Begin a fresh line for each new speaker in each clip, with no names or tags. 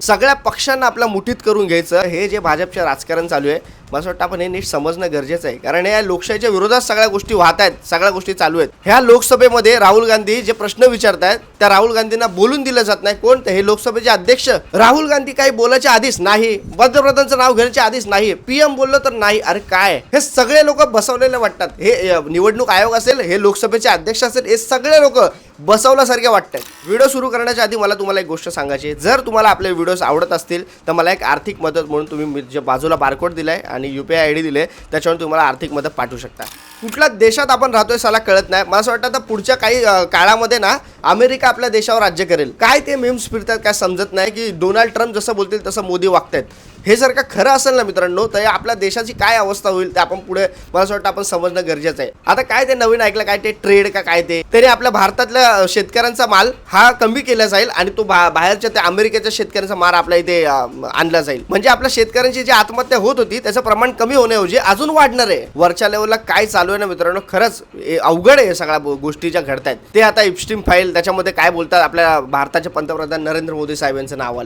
सगळ्या पक्षांना आपल्या मुठीत करून घ्यायचं, हे जे भाजपचे राजकारण चालू आहे, मला असं वाटतं आपण हे नीट समजणं गरजेचं आहे. कारण या लोकशाहीच्या विरोधात सगळ्या गोष्टी वाहत आहेत, सगळ्या गोष्टी चालू आहेत. ह्या लोकसभेमध्ये राहुल गांधी जे प्रश्न विचारतायत त्या राहुल गांधींना बोलून दिलं जात नाही. कोण? हे लोकसभेचे अध्यक्ष. राहुल गांधी काही बोलायच्या आधीच नाही, पंतप्रधानांचं नाव घेण्याच्या आधीच नाही, पीएम बोललं तर नाही. अरे काय हे सगळे लोक बसवलेले वाटतात. हे निवडणूक आयोग असेल, हे लोकसभेचे अध्यक्ष असेल, हे सगळे लोक बसवल्यासारखे वाटतात. व्हिडिओ सुरू करण्याच्या आधी मला तुम्हाला एक गोष्ट सांगायची आहे. जर तुम्हाला आपले व्हिडिओज आवडत असतील तर मला एक आर्थिक मदत म्हणून तुम्ही जे बाजूला बारकोड दिलाय आणि UPI ID दिले त्याच्यावर तुम्हाला आर्थिक मदत पाठवू शकता. कुठल्या देशात आपण राहतोय साला कळत नाही. मला असं वाटतं आता पुढच्या काही काळामध्ये ना अमेरिका आपल्या देशावर राज्य करेल. काय ते मेम्स फिरतात काय समजत नाही की डोनाल्ड ट्रम्प जसं बोलतील तसं मोदी वागतायत. हे जर का खरं असेल ना मित्रांनो, तर आपल्या देशाची काय अवस्था होईल ते आपण पुढे मला असं वाटतं आपण समजणं गरजेचं आहे. आता काय ते नवीन ऐकलं काय ते ट्रेड का काय ते, तरी आपल्या भारतातल्या शेतकऱ्यांचा माल हा कमी केला जाईल आणि तो बाहेरच्या त्या अमेरिकेच्या शेतकऱ्यांचा माल आपल्या इथे आणला जाईल. म्हणजे आपल्या शेतकऱ्यांची जी आत्महत्या होत होती त्याचं प्रमाण कमी होण्याऐवजी अजून वाढणार आहे. वरच्या लेवलला काय चालू आहे ना मित्रांनो, खरंच अवघड आहे सगळ्या गोष्टी ज्या घडतायत. ते आता इप्स्टीम फाईल त्याच्यामध्ये काय बोलतात, आपल्या भारताचे पंतप्रधान नरेंद्र मोदी साहेब यांचं नाव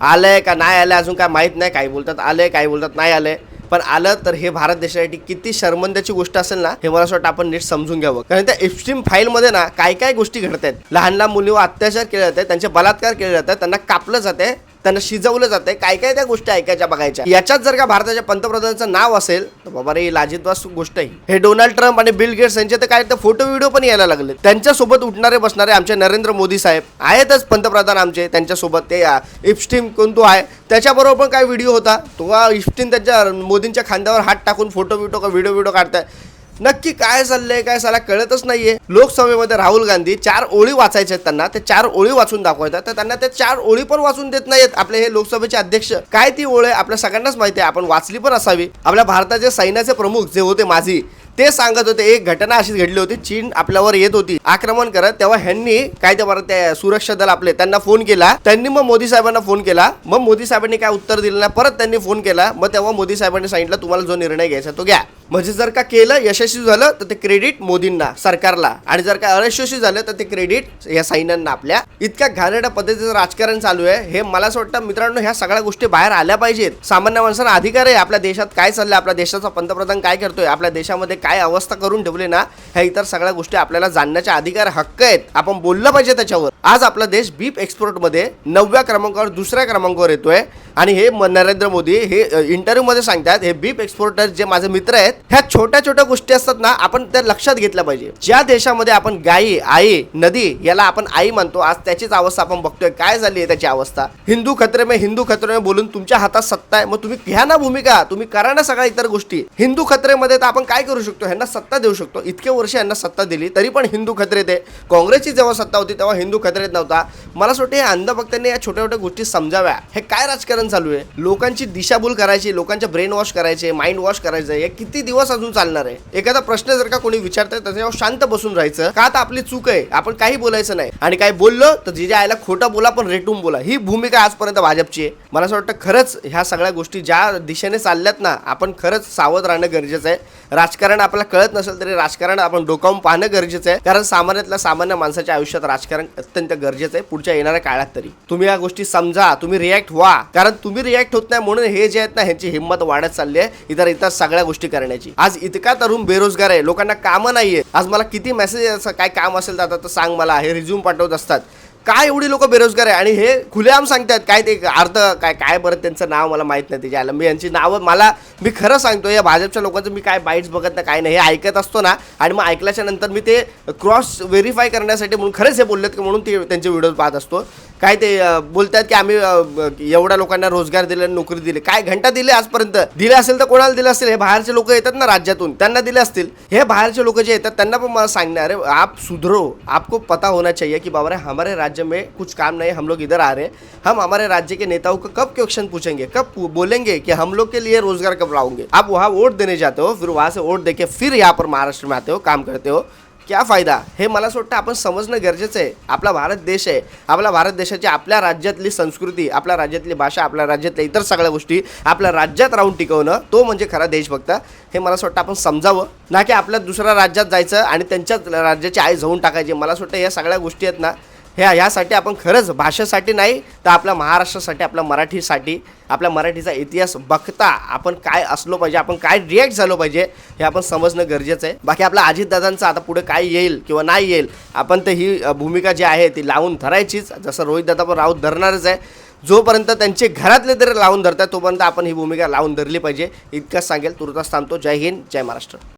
आलंय का नाही आलंय अजून काय माहित नाही. काही बोलतात आलंय, काही बोलतात नाही आलंय. पण आलं तर हे भारत देशासाठी किती शर्मंद्याची गोष्ट असेल ना, हे मला असं वाटतं आपण नीट समजून घ्यावं. कारण त्या इप्स्टीम फाईलमध्ये ना काय काय गोष्टी घडत आहेत. लहान लहान मुलीवर अत्याचार केले जाते, त्यांचे बलात्कार केले जातात, त्यांना कापलं जाते, त्यांना शिजवलं जाते. काय काय त्या गोष्टी ऐकायच्या बघायच्या. याच्यात जर का भारताच्या पंतप्रधानाचं नाव असेल तर बाबा रे लाजिरवाद गोष्ट आहे. हे डोनाल्ड ट्रम्प आणि बिल गेट्स यांचे तर काय तर फोटो व्हिडिओ पण यायला लागले. त्यांच्यासोबत उठणारे बसणारे आमचे नरेंद्र मोदी साहेब आहेतच पंतप्रधान आमचे, त्यांच्यासोबत ते इप्स्टीम कोण तो आहे त्याच्याबरोबर पण काय व्हिडिओ होता. तो इप्स्टीम त्यांच्या मोदींच्या खांद्यावर हात टाकून फोटो व्हिडिओ काढताय. नक्की काय चाललंय काय साला कळतच नाहीये. लोकसभेमध्ये राहुल गांधी 4 ओळी वाचायच्या त्यांना, ते 4 ओळी वाचून दाखवतात तर त्यांना ते 4 ओळी पण वाचून देत नाहीत आपले हे लोकसभेचे अध्यक्ष. काय ती ओळ आहे आपल्या सगळ्यांनाच माहिती आहे, आपण वाचली पण असावी. आपल्या भारताचे सैन्याचे प्रमुख जे होते माझी, ते सांगत होते एक घटना अशीच घडली होती. चीन आपल्यावर येत होती आक्रमण करत, तेव्हा ह्यांनी काय ते बरं ते सुरक्षा दल आपले त्यांना फोन केला. त्यांनी मग मोदी साहेबांना फोन केला. मग मोदी साहेबांनी काय उत्तर दिलं नाही. परत त्यांनी फोन केला. मग तेव्हा मोदी साहेबांनी सांगितलं तुम्हाला जो निर्णय घ्यायचा तो घ्या. म्हणजे जर का केलं यशस्वी झालं तर ते क्रेडिट मोदींना सरकारला, आणि जर का अयशस्वी झालं तर ते क्रेडिट या सैन्यांना आपल्या. इतक्या घाणेरड्या पद्धतीचं राजकारण चालू आहे. हे मला असं वाटतं मित्रांनो ह्या सगळ्या गोष्टी बाहेर आल्या पाहिजेत. सामान्य माणसांना अधिकार आहे आपल्या देशात काय चाललंय, आपल्या देशाचा पंतप्रधान काय करतोय, आपल्या देशामध्ये काय अवस्था करून ठेवली ना, ह्या इतर सगळ्या गोष्टी आपल्याला जाणण्याचे अधिकार हक्क आहेत. आपण बोललं पाहिजे त्याच्यावर. आज आपला देश बीफ एक्सपोर्ट मध्ये 9व्या क्रमांकावर 2ऱ्या क्रमांकावर येतोय. आणि हे नरेंद्र मोदी हे इंटरव्ह्यू मध्ये सांगतात हे बीफ एक्सपोर्टर जे माझे मित्र आहेत, ह्या छोट्या छोट्या गोष्टी असतात ना आपण त्या लक्षात घेतल्या पाहिजे. ज्या देशामध्ये आपण गायी आई नदी याला आपण आई म्हणतो, आज त्याचीच अवस्था आपण बघतोय. काय झाली आहे त्याची अवस्था. हिंदू खतरे में बोलून तुमच्या हातात सत्ता आहे, मग तुम्ही घ्या ना भूमिका, तुम्ही करा ना सगळ्या इतर गोष्टी. हिंदू खत्रेमध्ये तर आपण काय करू शकतो, ह्यांना सत्ता देऊ शकतो. इतके वर्ष यांना सत्ता दिली तरी पण हिंदू खत्रेत आहे. काँग्रेसची जेव्हा सत्ता होती तेव्हा हिंदू खत्रेत नव्हता. मला असं वाटतं हे अंधभक्तांनी या छोट्या छोट्या गोष्टी समजाव्या. हे काय राजकारण चालू आहे. लोकांची दिशाभूल करायची, लोकांचे ब्रेन वॉश करायचे, माइंड वॉश करायचं. हे किती दिवस अजून चालणार आहे. एखादा प्रश्न जर का कोणी विचारतंय त्याच्यावर शांत बसून राहायचं. का तर आपली चूक आहे, आपण काही बोलायचं नाही. आणि काही बोललो तर जिजे आयला खोटं बोला पण रेटून बोला. ही भूमिका आजपर्यंत भाजपची आहे. मला असं वाटतं खरंच ह्या सगळ्या गोष्टी ज्या दिशेने चालल्यात ना, आपण खरंच सावध राहणं गरजेचं आहे. राजकारण आपल्याला कळत नसेल तरी राजकारण आपण डोकावून पाहणं गरजेचं आहे. कारण सामान्यातल्या सामान्य माणसाच्या आयुष्यात राजकारण अत्यंत गरजेचं आहे पुढच्या येणाऱ्या काळात तरी. तुम्ही या गोष्टी समजा, तुम्ही रिॲक्ट व्हा. कारण तुम्ही रिॲक्ट होत नाही म्हणून हे जे आहेत ना ह्यांची हिंमत वाढत चालली आहे इतर सगळ्या गोष्टी करण्याची. आज इतका तरुण बेरोजगार आहे, लोकांना कामं नाहीये. आज मला किती मेसेज काय काम असेल तर सांग मला, हे रिझ्यूम पाठवत असतात. काय एवढी लोक बेरोजगार आहे आणि हे खुलेआम सांगतात. काय ते अर्ध काय बरं त्यांचं नाव मला माहित नाही. त्याच्या मी यांची नावं मी खरं सांगतो या भाजपच्या लोकांचं मी काय बाईट्स बघत नाही काय नाही. हे ऐकत असतो ना आणि मग ऐकल्याच्या नंतर मी ते क्रॉस व्हेरीफाय करण्यासाठी म्हणून खरंच हे बोललेत की म्हणून ते त्यांचे व्हिडिओ पाहत असतो. काय ते बोलतात की आम्ही एवढ्या लोकांना रोजगार दिले, नोकरी दिली. काय घंटा दिले आजपर्यंत? दिले असेल तर कोणाला दिले असतील? हे बाहेरचे लोक येतात ना राज्यातून, त्यांना दिले असतील. हे बाहेरचे लोक जे येतात त्यांना पण मला सांगणार आहे आप सुधरो, आपको पता होना चाहिए कि बाबा रे हमारे राज्य में कुछ काम नहीं, हम लोग इधर आ रहे, हम हमारे राज्य के नेताओं को कब क्वेश्चन पूछेंगे, कब बोलेंगे कि हम लोग के लिए रोजगार कब लाओगे. आप वहाँ वोट देने जाते हो, फिर वहाँ से वोट देके फिर यहाँ पर महाराष्ट्र में आते हो, काम करते हो. क्या फायदा. हे मला असं वाटतं आपण समजणं गरजेचं आहे. आपला भारत देश आहे. आपल्या भारत देशाची आपल्या राज्यातली संस्कृती, आपल्या राज्यातली भाषा, आपल्या राज्यातल्या इतर सगळ्या गोष्टी आपल्या राज्यात राहून टिकवणं तो म्हणजे खरा देशभक्त. हे मला असं वाटतं आपण समजावं, ना की आपल्या दुसऱ्या राज्यात जायचं आणि त्यांच्याच राज्याची आई जाऊन टाकायची. मला असं वाटतं या सगळ्या गोष्टी आहेत ना ह्यासाठी आपण खरंच भाषेसाठी नाही तर आपल्या महाराष्ट्रासाठी, आपल्या मराठीसाठी, आपल्या मराठीचा इतिहास बघता आपण काय असलो पाहिजे, आपण काय रिॲक्ट झालो पाहिजे हे आपण समजणं गरजेचं आहे. बाकी आपल्या अजितदादांचं आता पुढे काय येईल किंवा नाही येईल, आपण तर ही भूमिका जी आहे ती लावून धरायचीच. जसं रोहितदादा पण राऊत धरणारच आहे. जोपर्यंत त्यांचे घरातले तरी लावून धरतात तोपर्यंत आपण ही भूमिका लावून धरली पाहिजे. इतकंच सांगेल. तुर्तास थांबतो. जय हिंद, जय महाराष्ट्र.